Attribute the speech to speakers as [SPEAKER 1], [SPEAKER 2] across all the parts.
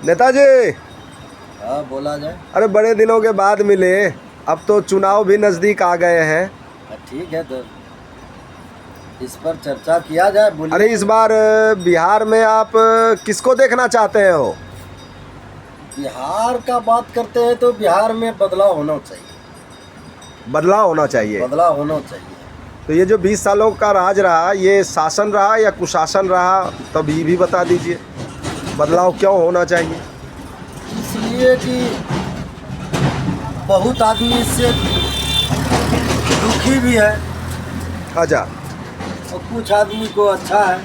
[SPEAKER 1] नेताजी,
[SPEAKER 2] हाँ बोला जाए।
[SPEAKER 1] अरे बड़े दिनों के बाद मिले, अब तो चुनाव भी नजदीक आ गए हैं।
[SPEAKER 2] ठीक है तो इस पर चर्चा किया जाए, बोलिए।
[SPEAKER 1] अरे इस बार बिहार में आप किसको देखना चाहते हो?
[SPEAKER 2] बिहार का बात करते हैं तो बिहार में बदलाव होना चाहिए।
[SPEAKER 1] बदलाव होना चाहिए।
[SPEAKER 2] बदलाव होना चाहिए।
[SPEAKER 1] तो ये जो 20 सालों का राज रहा, ये शासन रहा या कुशासन रहा, तब ये भी बता दीजिए। बदलाव क्यों होना चाहिए?
[SPEAKER 2] इसलिए कि बहुत आदमी इससे दुखी भी है
[SPEAKER 1] अच्छा,
[SPEAKER 2] और कुछ आदमी को अच्छा है,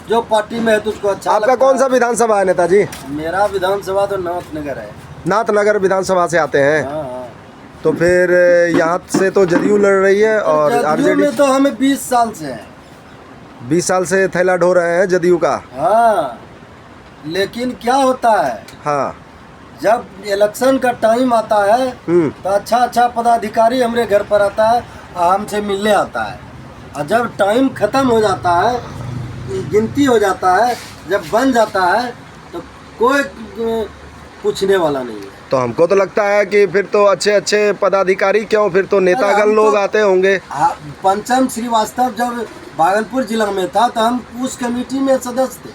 [SPEAKER 2] जो पार्टी में है तो उसको अच्छा
[SPEAKER 1] आपका
[SPEAKER 2] लगता
[SPEAKER 1] कौन सा
[SPEAKER 2] है।
[SPEAKER 1] विधानसभा है नेताजी?
[SPEAKER 2] मेरा विधानसभा तो नाथनगर है।
[SPEAKER 1] नाथनगर विधानसभा से आते हैं।
[SPEAKER 2] हाँ हाँ।
[SPEAKER 1] तो फिर यहाँ से तो जदयू लड़ रही है और
[SPEAKER 2] जदयू
[SPEAKER 1] आरजेडी।
[SPEAKER 2] में तो हमें 20 साल से है।
[SPEAKER 1] 20 साल से थैला ढो रहे हैं जदयू का।
[SPEAKER 2] हाँ, लेकिन क्या होता है,
[SPEAKER 1] हाँ।
[SPEAKER 2] जब इलेक्शन का टाइम आता है तो अच्छा पदाधिकारी हमारे घर पर आता है और हमसे मिलने आता है, और जब टाइम खत्म हो जाता है, गिनती हो जाता है, जब बन जाता है तो कोई पूछने वाला नहीं है।
[SPEAKER 1] तो हमको तो लगता है कि फिर तो अच्छे पदाधिकारी क्यों, फिर तो नेतागण लोग आते होंगे।
[SPEAKER 2] पंचम श्रीवास्तव जब भागलपुर जिला में था तो हम उस कमेटी में सदस्य थे।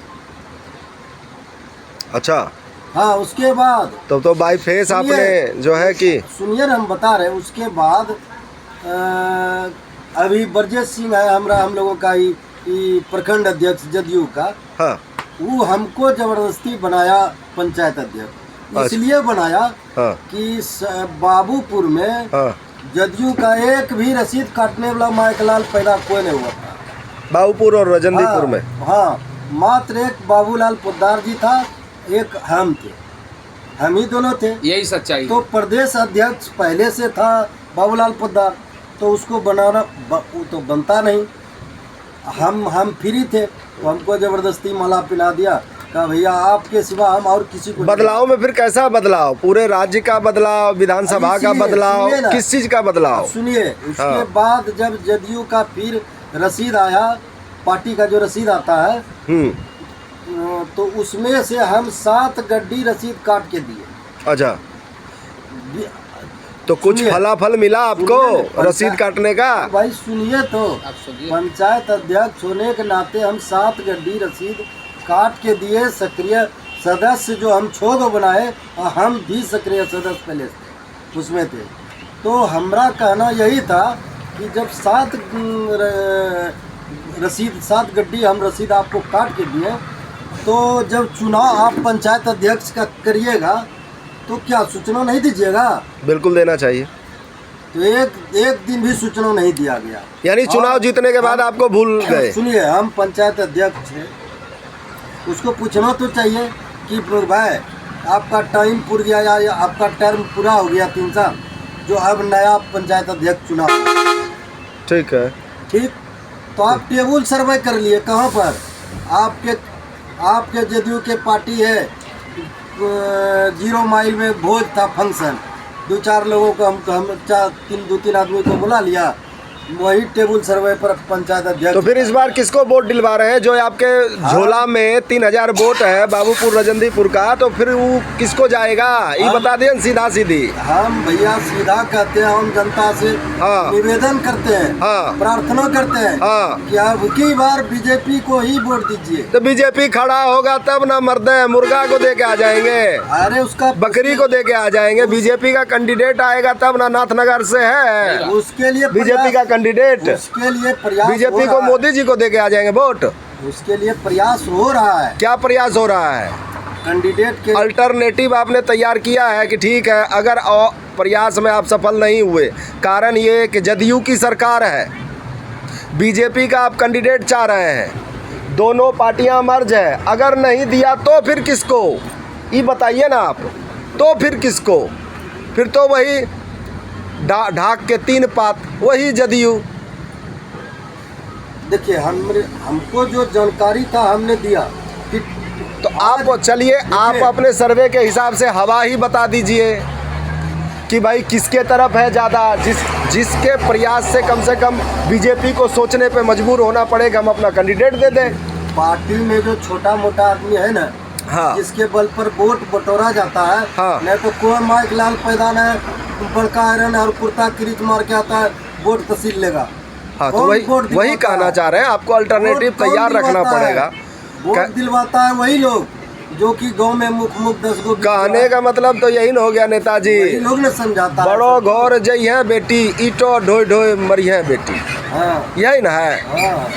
[SPEAKER 1] अच्छा।
[SPEAKER 2] हाँ, उसके बाद
[SPEAKER 1] तो बाई फेस आपने जो है कि
[SPEAKER 2] सुनिए ना, हम बता रहे हैं। उसके बाद अभी ब्रजेश सिंह है हम लोगों का ही प्रखंड अध्यक्ष जदयू का।
[SPEAKER 1] हाँ।
[SPEAKER 2] वो हमको जबरदस्ती बनाया पंचायत अध्यक्ष। इसलिए बनाया कि बाबूपुर में जदयू का एक भी रसीद काटने वाला माइकलाल पैदा कोई नहीं हुआ था।
[SPEAKER 1] बाबूपुर और रजनीपुर में?
[SPEAKER 2] हाँ, मात्र एक बाबूलाल पोद्दार जी था, एक हम थे, हम ही दोनों थे।
[SPEAKER 3] यही सच्चाई।
[SPEAKER 2] तो प्रदेश अध्यक्ष पहले से था बाबूलाल पोद्दार, तो उसको बनाना वो तो बनता नहीं। हम फ्री थे, तो हमको जबरदस्ती माला पिला दिया, कहा भैया आपके सिवा हम और किसी को।
[SPEAKER 1] बदलाव में फिर कैसा बदलाव? पूरे राज्य का बदलाव, विधानसभा का बदलाव, किस चीज का बदलाव?
[SPEAKER 2] सुनिए, उसके बाद जब जदयू का फिर रसीद आया, पार्टी का जो रसीद आता है, तो उसमें से हम 7 गड्डी रसीद काट के दिए।
[SPEAKER 1] अच्छा, तो कुछ फलाफल मिला आपको रसीद काटने का?
[SPEAKER 2] भाई सुनिए तो, पंचायत अध्यक्ष होने के नाते हम 7 गड्डी रसीद काट के दिए। सक्रिय सदस्य जो हम 6 को बनाए, और हम भी सक्रिय सदस्य पहले उसमें थे। तो हमारा कहना यही था कि जब 7 गड्डी हम रसीद आपको काट के दिए, तो जब चुनाव आप पंचायत अध्यक्ष का करिएगा तो क्या सूचना नहीं दीजिएगा?
[SPEAKER 1] बिल्कुल देना चाहिए।
[SPEAKER 2] तो एक दिन भी सूचना नहीं दिया गया।
[SPEAKER 1] यानी चुनाव जीतने के बाद आपको भूल गए?
[SPEAKER 2] सुनिए, हम पंचायत अध्यक्ष हैं, उसको पूछना तो चाहिए कि भाई आपका टाइम पूरा गया या आपका टर्म पूरा हो गया 3 साल, जो अब नया पंचायत अध्यक्ष चुना।
[SPEAKER 1] ठीक है,
[SPEAKER 2] ठीक। तो आप टेबल सर्वे कर लिए, कहाँ पर आपके जदयू के पार्टी है, 0 माइल में भोज था, फंक्शन, 2-4 लोगों को हम 2-3 आदमी को बुला लिया, वही टेबल सर्वे पर पंचायत अध्यक्ष।
[SPEAKER 1] तो फिर इस बार किसको वोट दिलवा रहे हैं? जो आपके झोला में 3000 वोट है बाबूपुर रजनीपुर का, तो फिर वो किसको जाएगा ये बता दें सीधा सीधी।
[SPEAKER 2] हम भैया सीधा कहते हैं, हम जनता से निवेदन करते हैं, प्रार्थना करते हैं कि आप की बार बीजेपी को ही वोट दीजिए।
[SPEAKER 1] तो बीजेपी खड़ा होगा तब ना मर्दे, मुर्गा को दे के आ जाएंगे,
[SPEAKER 2] अरे उसका
[SPEAKER 1] बकरी को दे के आ जाएंगे। बीजेपी का कैंडिडेट आएगा तब ना, नाथनगर से है
[SPEAKER 2] उसके लिए
[SPEAKER 1] बीजेपी का कैंडिडेट।
[SPEAKER 2] उसके लिए प्रयास
[SPEAKER 1] बीजेपी को मोदी जी को दे के आ जाएंगे वोट।
[SPEAKER 2] उसके लिए प्रयास हो रहा है।
[SPEAKER 1] क्या प्रयास हो रहा है?
[SPEAKER 2] कैंडिडेट के
[SPEAKER 1] अल्टरनेटिव आपने तैयार किया है कि ठीक है, अगर प्रयास में आप सफल नहीं हुए, कारण ये कि जदयू की सरकार है, बीजेपी का आप कैंडिडेट चाह रहे हैं, दोनों पार्टियां मर्ज है, अगर नहीं दिया तो फिर किसको ये बताइए ना आप। तो फिर किसको? फिर तो वही ढाक के 3 पात, वही जदयू।
[SPEAKER 2] देखिए, हमको जो जानकारी था हमने दिया।
[SPEAKER 1] तो आप चलिए, आप अपने सर्वे के हिसाब से हवा ही बता दीजिए कि भाई किसके तरफ है ज़्यादा, जिसके प्रयास से कम बीजेपी को सोचने पे मजबूर होना पड़ेगा, हम अपना कैंडिडेट दे दें।
[SPEAKER 2] पार्टी में जो छोटा मोटा आदमी है ना,
[SPEAKER 1] हाँ।
[SPEAKER 2] जिसके बल पर वोट बटोरा जाता है।
[SPEAKER 1] हाँ।
[SPEAKER 2] नहीं तो कोई माइक लाल पैदान है, बड़का आयरन और कुर्ता क्रीच मार के आता है, वोट तहसील लेगा।
[SPEAKER 1] हाँ, तो
[SPEAKER 2] कौन
[SPEAKER 1] वही
[SPEAKER 2] वोट
[SPEAKER 1] वही
[SPEAKER 2] दिलवाता
[SPEAKER 1] कहना
[SPEAKER 2] है?
[SPEAKER 1] चाह रहे हैं, आपको अल्टरनेटिव
[SPEAKER 2] वोट कौन
[SPEAKER 1] तैयार रखना
[SPEAKER 2] दिलवाता है?
[SPEAKER 1] पड़ेगा।
[SPEAKER 2] वोट दिलवाता है वही लोग जो कि गांव में मुख 10 गो
[SPEAKER 1] कहने का मतलब तो यही न हो गया नेताजी,
[SPEAKER 2] वही लोग ने समझाता है।
[SPEAKER 1] बड़ो घर जई है बेटी, ईटो ढोई ढोई मरी है बेटी,
[SPEAKER 2] हाँ
[SPEAKER 1] यही ना है।
[SPEAKER 2] हाँ।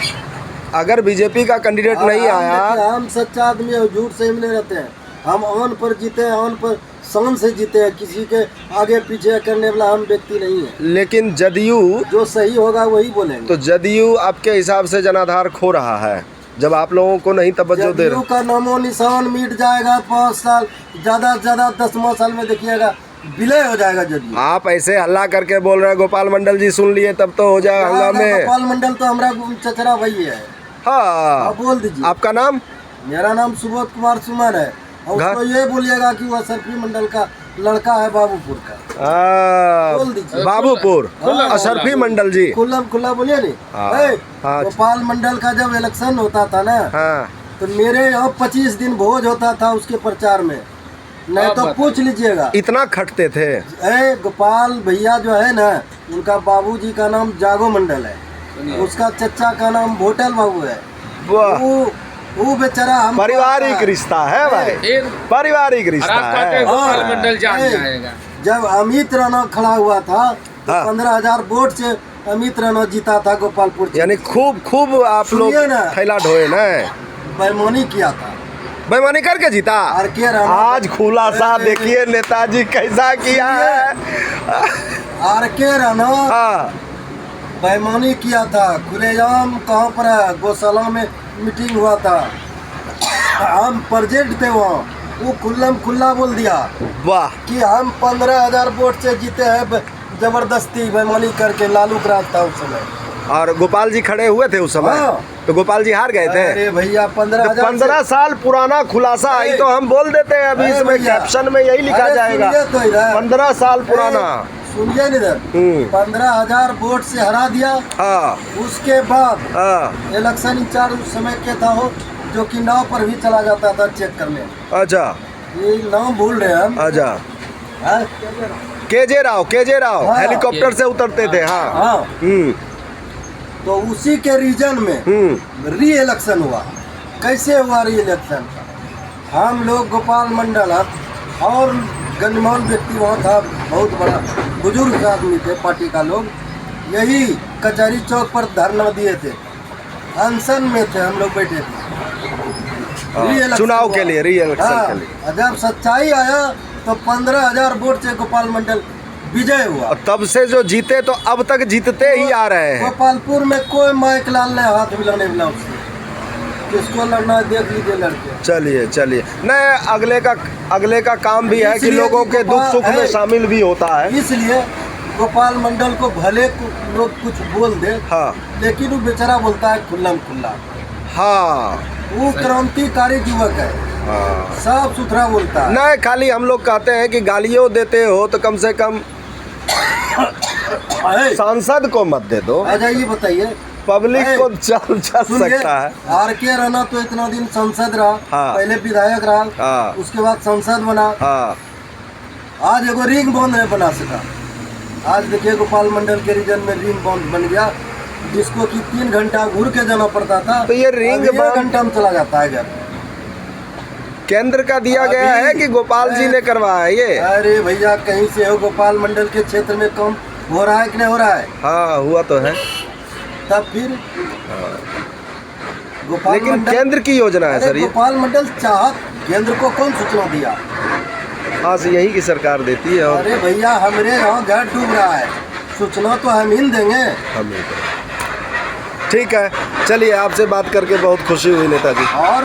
[SPEAKER 1] अगर बीजेपी का कैंडिडेट नहीं आया,
[SPEAKER 2] हम सच्चा आदमी है, झूठ से नहीं रहते हैं। हम ऑन पर जीते हैं, ऑन पर शान से जीते हैं, किसी के आगे पीछे करने वाला हम व्यक्ति नहीं है।
[SPEAKER 1] लेकिन जदयू,
[SPEAKER 2] जो सही होगा वही बोलेंगे।
[SPEAKER 1] तो जदयू आपके हिसाब से जनाधार खो रहा है जब आप लोगों को नहीं तवज्जो दे
[SPEAKER 2] जदयू
[SPEAKER 1] रहे।
[SPEAKER 2] का नामो निशान मिट जाएगा 5 साल, ज्यादा से ज्यादा 10वां साल में देखिएगा विलय हो जाएगा जदयू।
[SPEAKER 1] आप ऐसे हल्ला करके बोल रहे हैं, गोपाल मंडल जी सुन लिए तब तो हो जाएगा हंगामे।
[SPEAKER 2] गोपाल मंडल तो हमारा चचरा भाई है।
[SPEAKER 1] हाँ,
[SPEAKER 2] आप बोल दीजिए।
[SPEAKER 1] आपका नाम?
[SPEAKER 2] मेरा नाम सुबोध कुमार सुमन है। और उसको ये बोलिएगा कि वह अशरफी मंडल का लड़का है, बाबूपुर का। बोल दीजिए।
[SPEAKER 1] बाबूपुर अशरफी मंडल जी,
[SPEAKER 2] खुला बोलिए नहीं।
[SPEAKER 1] हाँ, हाँ।
[SPEAKER 2] गोपाल मंडल का जब इलेक्शन होता था ना,
[SPEAKER 1] हाँ,
[SPEAKER 2] तो मेरे यहाँ 25 दिन भोज होता था उसके प्रचार में। नहीं तो पूछ लीजिएगा।
[SPEAKER 1] इतना खटते थे।
[SPEAKER 2] गोपाल भैया जो है ना, उनका बाबूजी का नाम जागो मंडल है, उसका चचा का नाम भोटल बाबू है।
[SPEAKER 1] वाह,
[SPEAKER 2] वो बेचारा हम
[SPEAKER 1] पारिवारिक रिश्ता है भाई, पारिवारिक रिश्ता है।
[SPEAKER 3] गोपाल मंडल जान जाएगा।
[SPEAKER 2] जब अमित राणा खड़ा हुआ था तो
[SPEAKER 1] हाँ।
[SPEAKER 2] 15,000 वोट से अमित राणा जीता था गोपालपुर से।
[SPEAKER 1] यानी खूब खूब आप लोग
[SPEAKER 2] सुनिए ना।
[SPEAKER 1] फैला ढोए ना,
[SPEAKER 2] बेईमानी किया था।
[SPEAKER 1] बेईमानी करके जीता।
[SPEAKER 2] आर.के. राणा
[SPEAKER 1] आज खुलासा देखिए नेताजी कैसा किया है।
[SPEAKER 2] आर.के. राणा
[SPEAKER 1] हाँ,
[SPEAKER 2] बेईमानी किया था खुलेआम। कहाँ पर है? गौशाला में मीटिंग हुआ था, हम प्रेजेंट थे वहाँ। वो खुला बोल दिया
[SPEAKER 1] वाह,
[SPEAKER 2] कि हम 15,000 वोट से जीते हैं, जबरदस्ती बेईमानी करके। लालू का राज था उस समय।
[SPEAKER 1] और गोपाल जी खड़े हुए थे उस समय।
[SPEAKER 2] हाँ।
[SPEAKER 1] तो गोपाल जी हार गए थे।
[SPEAKER 2] अरे भैया 15,000
[SPEAKER 1] 15 साल पुराना खुलासा, आई तो हम बोल देते हैं अभी,
[SPEAKER 2] अरे
[SPEAKER 1] इसमें
[SPEAKER 2] भैया।
[SPEAKER 1] कैप्शन में यही लिखा
[SPEAKER 2] अरे
[SPEAKER 1] जाएगा,
[SPEAKER 2] सुनिए तो इधर।
[SPEAKER 1] 15 साल पुराना।
[SPEAKER 2] सुनिए इधर, 15,000 वोट से हरा दिया।
[SPEAKER 1] हाँ,
[SPEAKER 2] उसके बाद
[SPEAKER 1] हाँ,
[SPEAKER 2] इलेक्शन इंचार्ज उस समय के था वो, जो कि नाव पर भी चला जाता था चेक करने।
[SPEAKER 1] अच्छा
[SPEAKER 2] ये नाम भूल रहे हैं हम।
[SPEAKER 1] अच्छा,
[SPEAKER 2] हाँ?
[SPEAKER 1] केजे राव
[SPEAKER 2] हाँ।
[SPEAKER 1] हेलीकॉप्टर से उतरते थे। हाँ,
[SPEAKER 2] हाँ,
[SPEAKER 1] हम्म,
[SPEAKER 2] तो उसी के रीजन में री इलेक्शन हुआ। कैसे हुआ री इलेक्शन? हम लोग गोपाल मंडल और गणमान्य व्यक्ति वहाँ था, बहुत बड़ा बुजुर्ग आदमी थे पार्टी का लोग, यही कचहरी चौक पर धरना दिए थे, अनशन में थे हम लोग, बैठे थे। री-इलेक्शन
[SPEAKER 1] चुनाव
[SPEAKER 2] हुआ।
[SPEAKER 1] के लिए, री इलेक्शन
[SPEAKER 2] हाँ,
[SPEAKER 1] के लिए।
[SPEAKER 2] जब सच्चाई आया तो 15,000 वोट से गोपाल मंडल विजय हुआ।
[SPEAKER 1] और तब से जो जीते तो अब तक जीतते ही आ रहे हैं।
[SPEAKER 2] गोपालपुर में कोई माइक लाल ने हाथ मिलाने मिला उससे। किसको लड़ना है देख लीजिए लड़के।
[SPEAKER 1] चलिए चलिए, नहीं अगले का काम भी है कि
[SPEAKER 2] इसलिए
[SPEAKER 1] लोगों के दुख
[SPEAKER 2] गोपाल
[SPEAKER 1] सुख में
[SPEAKER 2] है।
[SPEAKER 1] शामिल भी होता है।
[SPEAKER 2] इसलिए गोपाल मंडल को भले लोग कुछ बोल दे,
[SPEAKER 1] हाँ
[SPEAKER 2] लेकिन वो बेचारा बोलता है खुल्ला।
[SPEAKER 1] हाँ
[SPEAKER 2] वो क्रांतिकारी युवक है,
[SPEAKER 1] हाँ,
[SPEAKER 2] साफ सुथरा बोलता है।
[SPEAKER 1] नहीं खाली हम लोग कहते हैं कि गालियों देते हो तो कम से कम सांसद को मत दे दो,
[SPEAKER 2] आ जाइए बताइए।
[SPEAKER 1] पब्लिक को चल
[SPEAKER 2] सुनिए,
[SPEAKER 1] सकता है।
[SPEAKER 2] आर.के. राणा तो इतना दिन सांसद रहा,
[SPEAKER 1] हाँ।
[SPEAKER 2] पहले विधायक रहा,
[SPEAKER 1] हाँ।
[SPEAKER 2] उसके बाद सांसद बना।
[SPEAKER 1] हाँ,
[SPEAKER 2] आज एगो रिंग बांध नहीं बना सका। आज देखिए गोपाल मंडल के रीजन में रिंग बांध बन गया, जिसको कि 3 घंटा घूर के जाना पड़ता था,
[SPEAKER 1] तो ये रिंग
[SPEAKER 2] अब 1
[SPEAKER 1] बांध
[SPEAKER 2] घंटा में चला जाता है घर।
[SPEAKER 1] केंद्र का दिया गया है कि गोपाल जी ने करवाया है ये?
[SPEAKER 2] अरे भैया कहीं से हो, गोपाल मंडल के क्षेत्र में कम हो रहा है कि नहीं हो रहा है?
[SPEAKER 1] हाँ हुआ तो है,
[SPEAKER 2] तब फिर गोपाल
[SPEAKER 1] लेकिन
[SPEAKER 2] मंडल,
[SPEAKER 1] केंद्र की योजना है
[SPEAKER 2] अरे
[SPEAKER 1] सर ये।
[SPEAKER 2] गोपाल मंडल चाहत केंद्र को कौन सूचना दिया?
[SPEAKER 1] हाँ से यही की सरकार देती है। और
[SPEAKER 2] अरे भैया हमारे यहाँ घर डूब रहा है, सूचना तो हम ही देंगे।
[SPEAKER 1] हम ठीक है, चलिए आपसे बात करके बहुत खुशी हुई नेताजी।
[SPEAKER 2] और